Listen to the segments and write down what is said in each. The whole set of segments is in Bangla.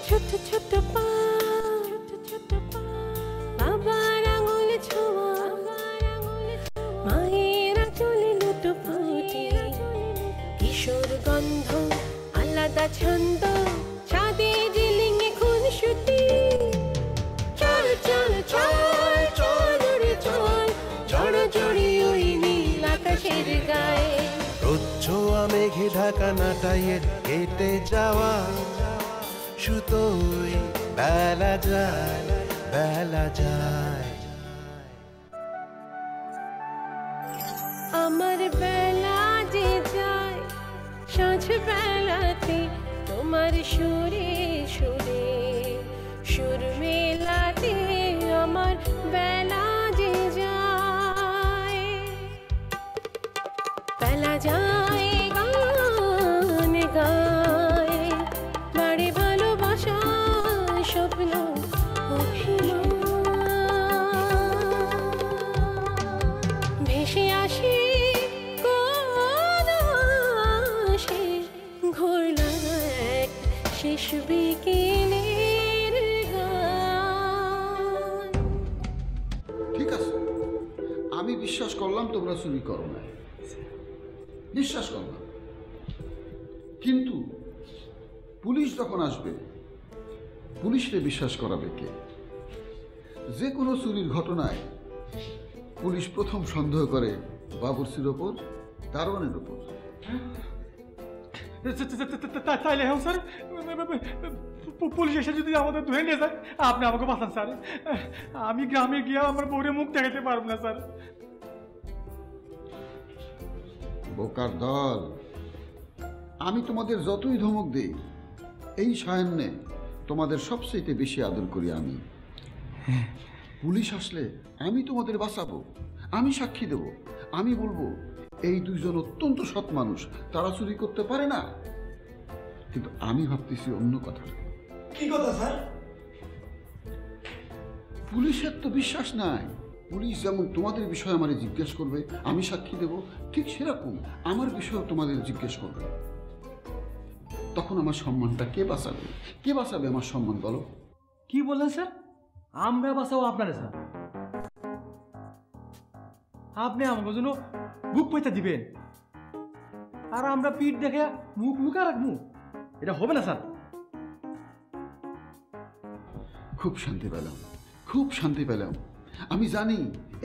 ছোট ছোট পা, বাবার আঙুল ছোঁয়া, মায়ের আঁচলে লুটোপুটি, কিশোর গন্ধ আলাদা ছন্দ, ছাদে জিলিঙে খুনসুটি। চল চল চল চল রে চল, জড়জড়ি ওই নীল আকাশের গায়ে। রোদ মেঘে ঢাকা নাটাইয়ের হেঁটে যাওয়া, সুতোই বেলা যায় বেলা যায়। আমার বেলা যে যায় সাঁঝ বেলাতে, তোমার সুরে সুরে সুর মেলাতে, আমার বেলা যে যায়। বেলা যায় গান গায়, বাড়ে ভালোবাসা স্বপ্ন অভিমান, ভেসে আসে কোন আসে, ঘোরল এক শেষ বিকেলের গান। ঠিক আছে, আমি বিশ্বাস করলাম তোমরা চুরি করো না, বিশ্বাস করলাম। কিন্তু পুলিশ যখন আসবে, পুলিশকে বিশ্বাস করাবে কে? যে কোনো চুরির ঘটনায় পুলিশ প্রথম সন্দেহ করে বাবুর্চির ওপর, দারোয়ানের ওপর। তাইলে হ্যাঁ স্যার, পুলিশ এসে যদি আমাদের ধরে নিয়ে যায়, আপনি আমাকে বাঁচান স্যার। আমি গ্রামে গিয়ে আমার বউরে মুখ দেখাতে পারবো না স্যার। বোকার দল, আমি তোমাদের যতই ধমক দিই, এই সায়ান্নে তোমাদের সবচেয়ে বেশি আদর করি আমি। পুলিশ আসলে আমি তোমাদের বাঁচাবো, আমি সাক্ষী দেব, আমি বলবো এই দুইজন অত্যন্ত সৎ মানুষ, তারা চুরি করতে পারে না। কিন্তু আমি ভাবতেছি অন্য কথা। কি কথা স্যার? পুলিশের তো বিশ্বাস নাই। পুলিশ যেমন তোমাদের বিষয়ে আমারে জিজ্ঞেস করবে, আমি সাক্ষী দেব, ঠিক সেরকম আমার বিষয়েও তোমাদের জিজ্ঞেস করবে। তখন আমার সম্মানটা কে বাঁচাবে? কে বাঁচাবে আমার সম্মান বলো? কি বললেন স্যার? আমরা বাঁচাবো আপনারা স্যার? আপনি আমাকে জন্য বুক পয়সা দিবেন আর আমরা পিঠ দেখে মুখ লুকা রাখবো? এটা হবে না স্যার। খুব শান্তি পেলাম, খুব শান্তি পেলাম। আমি জানি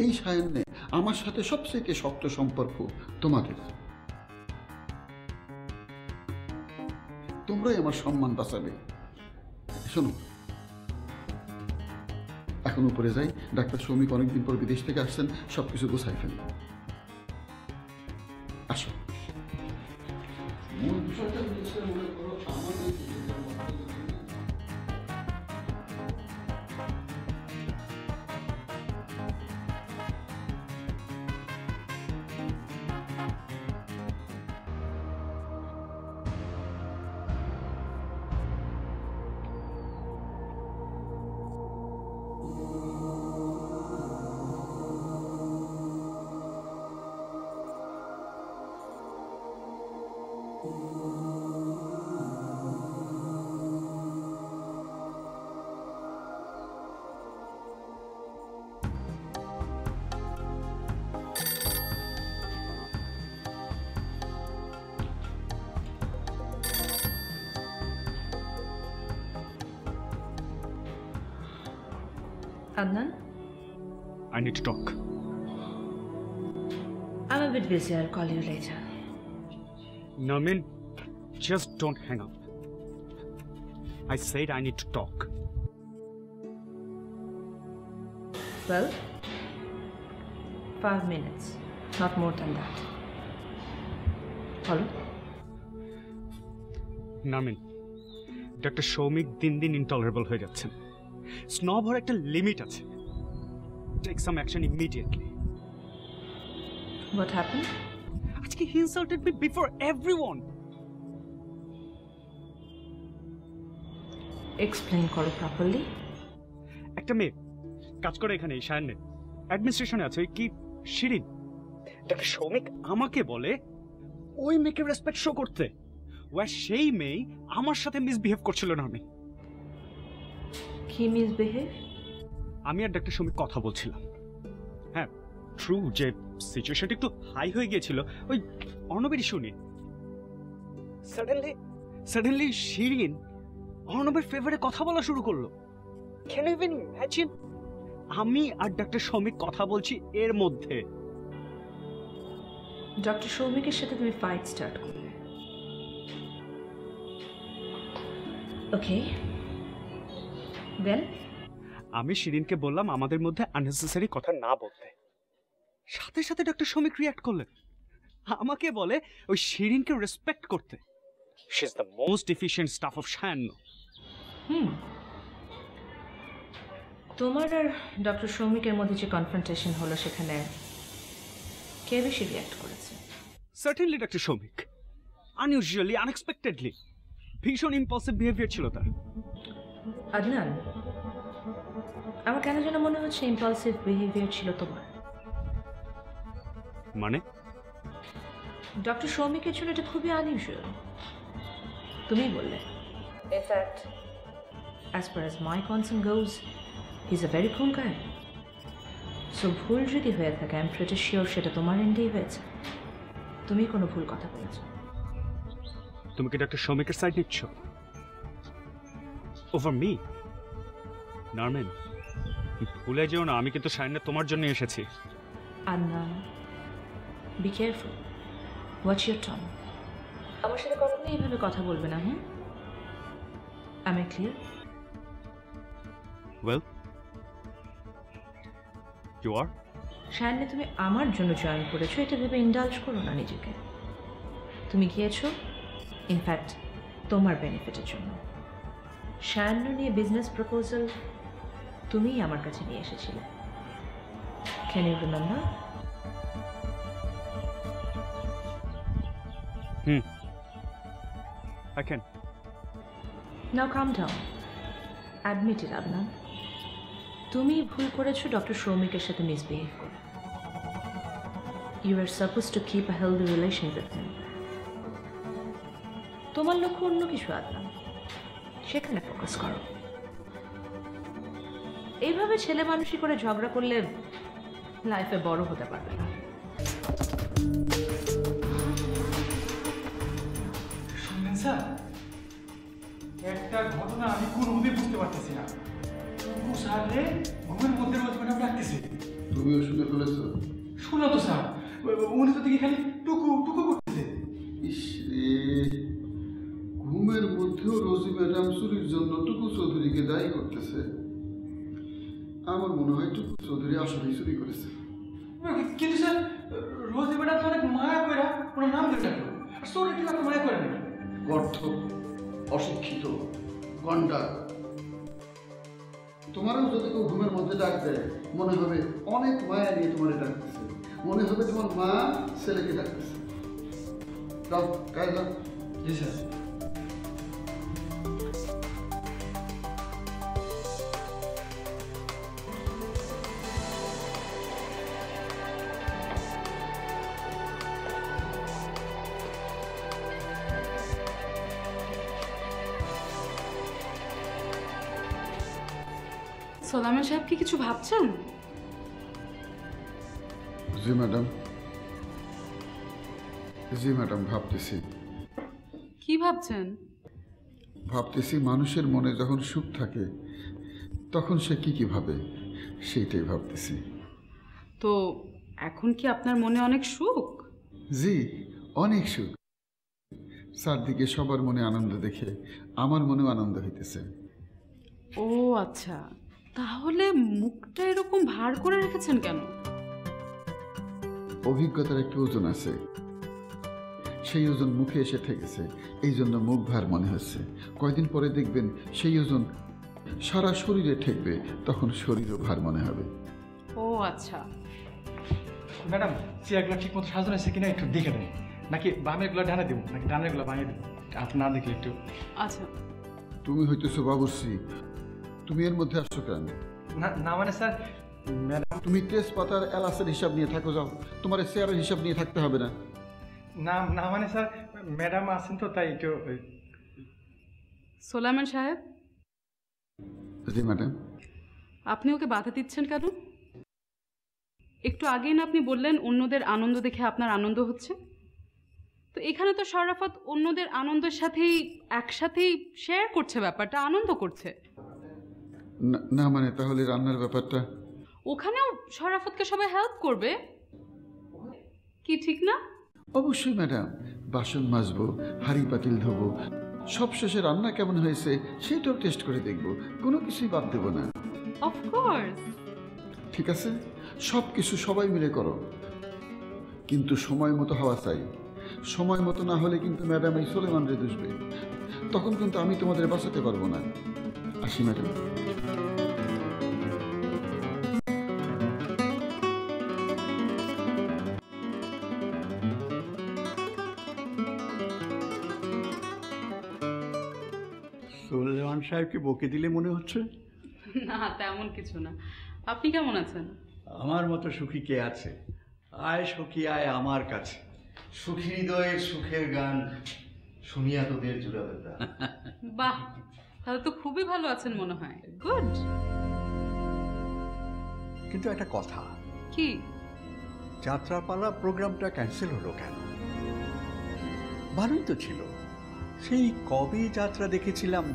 এই সায়ান্নে আমার সাথে সবচেয়ে শক্ত সম্পর্ক তোমাদের। তোমরাই আমার সম্মান বাঁচাবে। শোনো, এখন উপরে যাই, ডাক্তার সৌমিক অনেকদিন পর বিদেশ থেকে আসছেন, সবকিছু গোছাই ফেলি। আসো। মূল বিষয়টা মনে করো আমাদের Adnan? I need to talk. I'm a bit busy. I'll call you later. Namin, just don't hang up. I said I need to talk. Well, 5 minutes. Not more than that. Hello? Namin, Dr. Shomik din din intolerable হয়ে যাচ্ছেন। স্নব হওয়ার একটা লিমিট আছে। Take some action immediately. What happened? আজকে he insulted me before everyone. Explain করো properly. একটা মেয়ে কাজ করে এখানে সায়নে অ্যাডমিনিস্ট্রেশনে আছে, কি শিরিন। ডক্টর সৌমিক আমাকে বলে ওই মেয়েকে রেসপেক্ট শো করতে, ওয়ার সেই মেয়ে আমার সাথে মিসবিহেভ করছিল না। আমি কি মিসবিহেভ? আমি আর ডাক্তার সমীর কথা বলছিলাম। হ্যাঁ, ট্রু যে সিচুয়েশনটা একটু হাই হয়ে গিয়েছিল ওই অর্ণবের ইস্যু নিয়ে। সাডেনলি শিরিন অর্ণবের ফেভারে কথা বলা শুরু করলো। Can you even imagine? আমি আর ডাক্তার সমীর কথা বলছি এর মধ্যে। ডক্টর সৌমিকের সাথে তুমি ফাইট স্টার্ট করলে। ওকে, দেন? আমি শিরিনকে বললাম আমাদের মধ্যে আননেসেসারি কথা না বলতে। সাথে সাথে ডক্টর সমীক রিঅ্যাক্ট করলেন। আমাকে বলে ওই শিরিনকে রেসপেক্ট করতে। She is the most efficient staff of সায়ান্ন। তোমার আর ডক্টর সৌমিকের মধ্যে যে কনফ্রন্টেশন হলো সেখানে কে বেশি রিঅ্যাক্ট করেছে? Certainly doctor Soumik. Unusually, unexpectedly ভীষণ ইম্পালসিভ বিহেভিয়ার ছিল তার। আদনান, আমার কেন যেন মনে হচ্ছে ইম্পালসিভ বিহেভিয়ার ছিল তোমার। মানে? ডক্টর সৌমিকের জন্য এটা খুবই আনইউজুয়াল। তুমি বললে। In fact, as far as my concern goes, he's a very cool guy. So ভুল যদি হয়ে থাকে, I'm pretty sure সেটা তোমার এন্ডেই হয়েছে। তুমি কোনো ভুল কথা বলেছো। তুমি কি ডক্টর সৌমিকের সাইড নিচ্ছ ওভার মি? নারমেন, ভুলে যেও না আমি কিন্তু সায়নে তোমার জন্য এসেছি। Adnan, be careful, watch your tone. আমার সাথে কখনোই এইভাবে কথা বলবে না, হুম? Am I clear? Well, you are? শায়নে, তুমি আমার জন্য জয়েন করেছো এটা ভেবে ইন্ডালজ করো না নিজেকে। তুমি গিয়েছো ইনফ্যাক্ট তোমার বেনিফিটের জন্য। শায়ন্য নিয়ে বিজনেস প্রপোজাল তুমিই আমার কাছে নিয়ে এসেছিলে। Can you remember? I can. Now calm down. Admit it, Adnan. তুমি ভুল করেছো ডক্টর সৌমিকের সাথে মিসবিহেভ করে। You are supposed to keep a healthy relation with him. তোমার লক্ষ্য অন্য কিছু, আদনান। সেখানে ফোকাস করো। এইভাবে ছেলে মানুষই করে ঝগড়া করলে লাইফে বড় হতে পারবে না। শুনলেন স্যার, একটা ঘটনা আমি কোনোভাবে বুঝতে পারতেছি না। টুকু স্যারে ঘুমের মধ্যে রোজ ম্যাডাম ডাকতেছে। তুমিও শুনে ফেলেছো? শুনো তো স্যার, উনি তো দেখি খালি টুকু টুকু করতেছে। ইস রে, ঘুমের মধ্যেও রোজি ম্যাডাম চুরির জন্য টুকু চৌধুরীকে দায়ী করতেছে। আমার মনে হয় টুকু চৌধুরী আসলেই চুরি করেছে। কিন্তু স্যার, রোজ ম্যাডাম তো অনেক মায়া করে ওনার নাম ধরে ডাকলো, আর চোরের কি আপনি মায়া করেন? গর্ধ, অশিক্ষিত, গন্ডা। তোমারও যদি কেউ ঘুমের মধ্যে ডাক দেয় মনে হবে অনেক মায়া নিয়ে তোমার ডাকতেছে, মনে হবে তোমার মা ছেলেকে ডাকতেছে। যাও কাজ যাও। জি স্যার। সোলাইমান সাহেব কি কিছু ভাবছেন? জি ম্যাডাম, জি ম্যাডাম, ভাবতেছি। কি ভাবছেন? ভাবতেছি মানুষের মনে যখন সুখ থাকে তখন সে কি ভাবে সেইটাই ভাবতেছি। তো এখন কি আপনার মনে অনেক সুখ? জি, অনেক সুখ। চারদিকে সবার মনে আনন্দ দেখে আমার মনেও আনন্দ হইতেছে। ও আচ্ছা, তাহলে মুখটা এরকম ভার করে রেখেছেন কেন? অভিজ্ঞতার একটু ওজন আছে, সেই ওজন মুখে এসে ঠেকেছে, এই জন্য মুখ ভার মনে হচ্ছে। কয়দিন পরে দেখবেন সেই ওজন সারা শরীরে ঠেকবে, তখন শরীরও ভার মনে হবে। ও আচ্ছা। ম্যাডাম, চেয়ারগুলো ঠিক মতো সাজানো আছে কিনা একটু দেখে দেন, নাকি বামেরগুলো ডানে দেবো, নাকি ডানেরগুলো বামে দেবো, আপনি না দেখলে একটু। আচ্ছা। তুমি হইতেছো বাবুর্চি, তুমি এর মধ্যে আসছো কেন? না না মানে স্যার, ম্যাডাম। তুমি তেজপাতার এলাচের হিসাব নিয়ে থাকো, যাও, তোমার চেয়ারের হিসাব নিয়ে থাকতে হবে না। না না মানে স্যার, ম্যাডাম আছেন তো তাই একটু। সোলাইমান সাহেব, জি ম্যাডাম। আপনি ওকে বাধা দিচ্ছেন কেন? একটু আগেই না আপনি বললেন অন্যদের আনন্দ দেখে আপনার আনন্দ হচ্ছে। তো এখানে তো শরাফত অন্যদের আনন্দের সাথেই একসাথেই শেয়ার করছে, ব্যাপারটা আনন্দ করছে। না মানে তাহলে রান্নার ব্যাপারটা? ওখানেও শরাফতকে সবাই হেল্প করবে, কি ঠিক না? অবশ্যই ম্যাডাম, বাসন মাজবো, হাঁড়ি পাতিল ধোবো, সব শেষে রান্না কেমন হয়েছে সেটাও টেস্ট করে দেখবো, কোনো কিছুই বাদ দেবো না। অফকোর্স। ঠিক আছে, সব কিছু সবাই মিলে করো, কিন্তু সময় মতো হওয়া চাই। সময় মতো না হলে কিন্তু ম্যাডাম এই সোলেমানরে দুষবে, তখন কিন্তু আমি তোমাদের বাঁচাতে পারবো না। আসি ম্যাডাম। সোলেমান সাহেবকে বকে দিলে মনে হচ্ছে? না তেমন কিছু না। আপনি কেমন আছেন? আমার মতো সুখী কে আছে? আয় সুখী আয় আমার কাছে, সুখী হৃদয়ের সুখের গান শুনিয়া তোদের জুড়াবে। বাহ, তাহলে তো খুবই ভালো আছেন মনে হয়। গুড। কিন্তু একটা কথা, কি? যাত্রাপালা প্রোগ্রামটা ক্যান্সেল হলো কেন? ভালোই তো ছিল, সেই কবে যাত্রা দেখেছিলাম,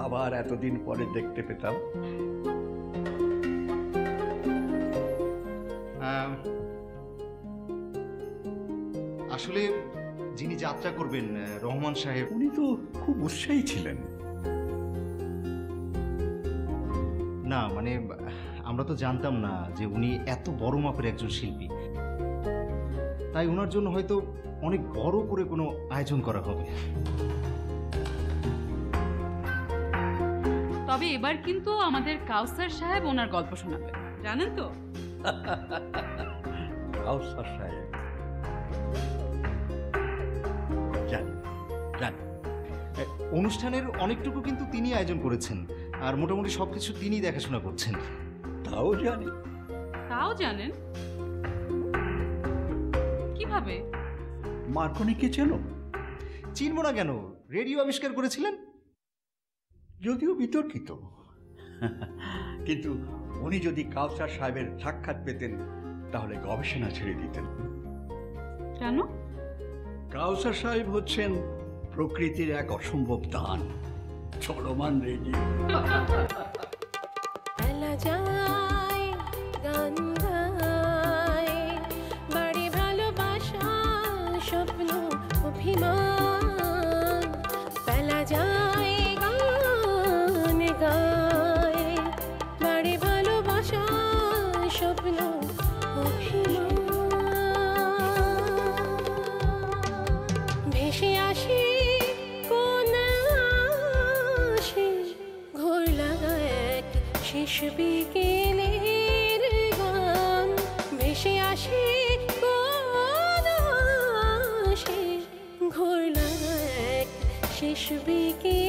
আবার এতদিন পরে দেখতে পেতাম। আসলে যিনি যাত্রা করবেন রহমান সাহেব, উনি তো খুব উৎসাহী ছিলেন। না মানে আমরা তো জানতাম না যে উনি এত বড় মাপের একজন শিল্পী, তাই ওনার জন্য হয়তো অনেক বড় করে কোনো আয়োজন করা হবে। তবে এবার কিন্তু আমাদের কাউসার সাহেব ওনার গল্প শোনাবেন, জানেন তো? কাউসার সাহেব জানি। অনুষ্ঠানের অনেকটুকু কিন্তু তিনি আয়োজন করেছেন, আর মোটামুটি সবকিছু তিনি দেখাশোনা করছেন। তাও জানি। তাও জানেন? কিভাবে? মার্কনিকে চেনো? চিনব না কেন, রেডিও আবিষ্কার করেছিলেন। যদিও বিতর্কিত, কিন্তু উনি যদি কাউসার সাহেবের সাক্ষাৎ পেতেন তাহলে গবেষণা ছেড়ে দিতেন। কেন? কাউসার সাহেব হচ্ছেন প্রকৃতির এক অসম্ভব দান, চলমান রেডিও। বেলা যায় গান গায়, বাড়ি ভালোবাসা স্বপ্ন অভিমান। বেলা যায় গান গায়, বাড়ি ভালোবাসা স্বপ্ন অভিমান। ভেসে আসি কোন আসে, ঘোর লাগা এক শেষ বিকেলের গান। ভেসে আসি কোন আসে, ঘোর লাগা এক শেষ বিকেল।